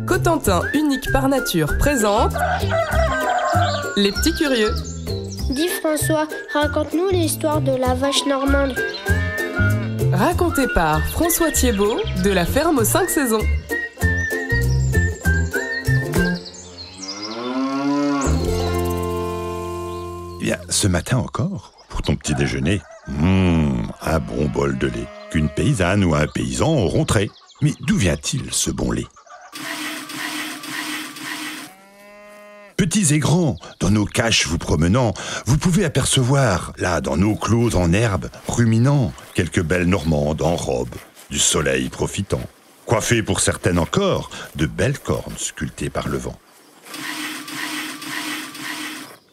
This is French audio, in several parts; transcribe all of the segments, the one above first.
Cotentin, unique par nature, présente Les Petits Curieux. Dis François, raconte-nous l'histoire de la vache normande. Raconté par François Thiebaud de la ferme aux 5 saisons. Eh bien, ce matin encore, pour ton petit déjeuner, un bon bol de lait qu'une paysanne ou un paysan auront trait. Mais d'où vient-il ce bon lait ? Petits et grands, dans nos caches vous promenant, vous pouvez apercevoir, là, dans nos clos en herbe, ruminant, quelques belles normandes en robe, du soleil profitant, coiffées pour certaines encore de belles cornes sculptées par le vent.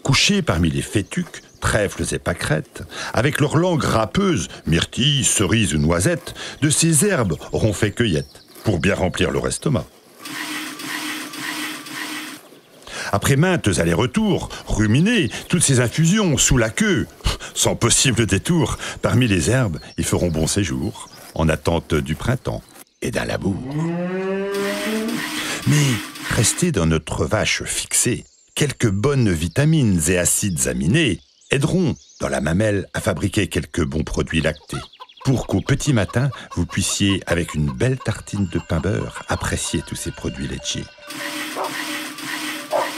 Couchés parmi les fétuques, trèfles et pâquerettes, avec leurs langues râpeuses, myrtilles, cerises ou noisettes, de ces herbes auront fait cueillette, pour bien remplir leur estomac. Après maintes allers-retours, ruminés, toutes ces infusions sous la queue, sans possible détour, parmi les herbes, ils feront bon séjour, en attente du printemps et d'un labour. Mais rester dans notre vache fixée, quelques bonnes vitamines et acides aminés aideront dans la mamelle à fabriquer quelques bons produits lactés, pour qu'au petit matin, vous puissiez, avec une belle tartine de pain beurre, apprécier tous ces produits laitiers.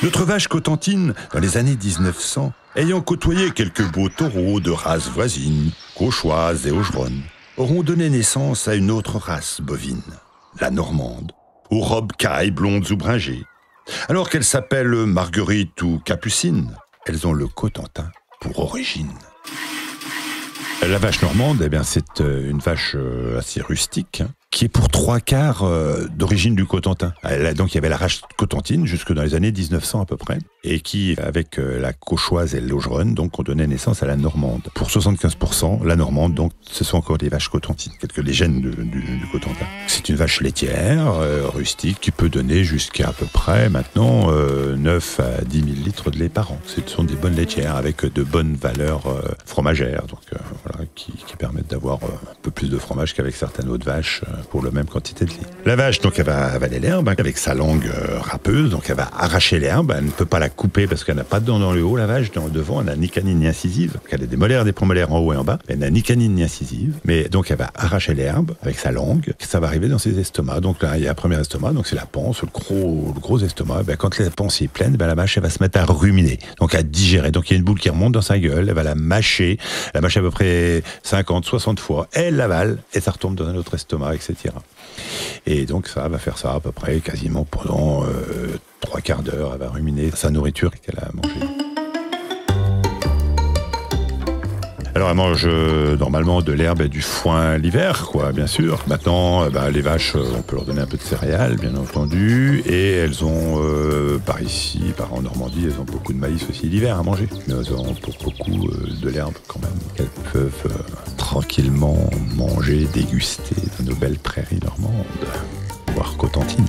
Notre vache cotentine, dans les années 1900, ayant côtoyé quelques beaux taureaux de races voisines, cauchoises et augeronnnes, auront donné naissance à une autre race bovine, la normande, aux robes cailles blondes ou bringées. Alors qu'elles s'appellent Marguerite ou Capucine, elles ont le Cotentin pour origine. La vache normande, c'est une vache assez rustique, qui est pour 3/4 d'origine du Cotentin. Donc il y avait la race cotentine jusque dans les années 1900 à peu près, et qui, avec la cauchoise et l'augeronne, donc ont donné naissance à la normande. Pour 75%, la normande, donc ce sont encore des vaches cotentines, quelques les gènes du Cotentin. C'est une vache laitière, rustique, qui peut donner jusqu'à peu près maintenant 9 à 10 000 litres de lait par an. Ce sont des bonnes laitières avec de bonnes valeurs fromagères, donc voilà, qui permettent d'avoir un peu plus de fromage qu'avec certaines autres vaches pour la même quantité de lait. La vache, donc, elle va avaler l'herbe avec sa langue râpeuse, donc elle va arracher l'herbe, elle ne peut pas la couper parce qu'elle n'a pas de dents dans le haut, la vache, dans le devant, elle n'a ni canine ni incisive, elle a des molaires, des prémolaires en haut et en bas, mais elle n'a ni canine ni incisive, mais donc elle va arracher l'herbe avec sa langue, ça va arriver dans ses estomacs. Donc là, il y a un premier estomac, donc c'est la panse, le gros estomac. Quand la panse est pleine, la vache, elle va se mettre à ruminer, donc à digérer. Donc il y a une boule qui remonte dans sa gueule, elle va la mâcher à peu près 50, 60 fois, elle l'avale, et ça retombe dans un autre estomac, etc. Et donc ça va faire ça à peu près quasiment pendant 3/4 d'heure. Elle va ruminer sa nourriture qu'elle a mangée. Alors elle mange normalement de l'herbe et du foin l'hiver, bien sûr. Maintenant, les vaches, on peut leur donner un peu de céréales, bien entendu, et elles ont, par en Normandie, elles ont beaucoup de maïs aussi l'hiver à manger. Mais elles ont beaucoup de l'herbe quand même, qu'elles peuvent tranquillement manger, déguster dans nos belles prairies normandes, voire cotentines.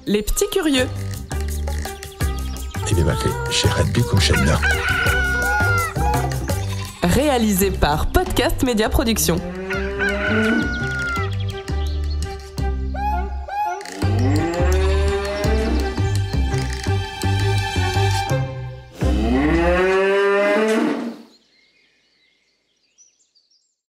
Les Petits Curieux. Et bien, chez Red Bull comme chaîne là. Réalisé par Podcast Média Production.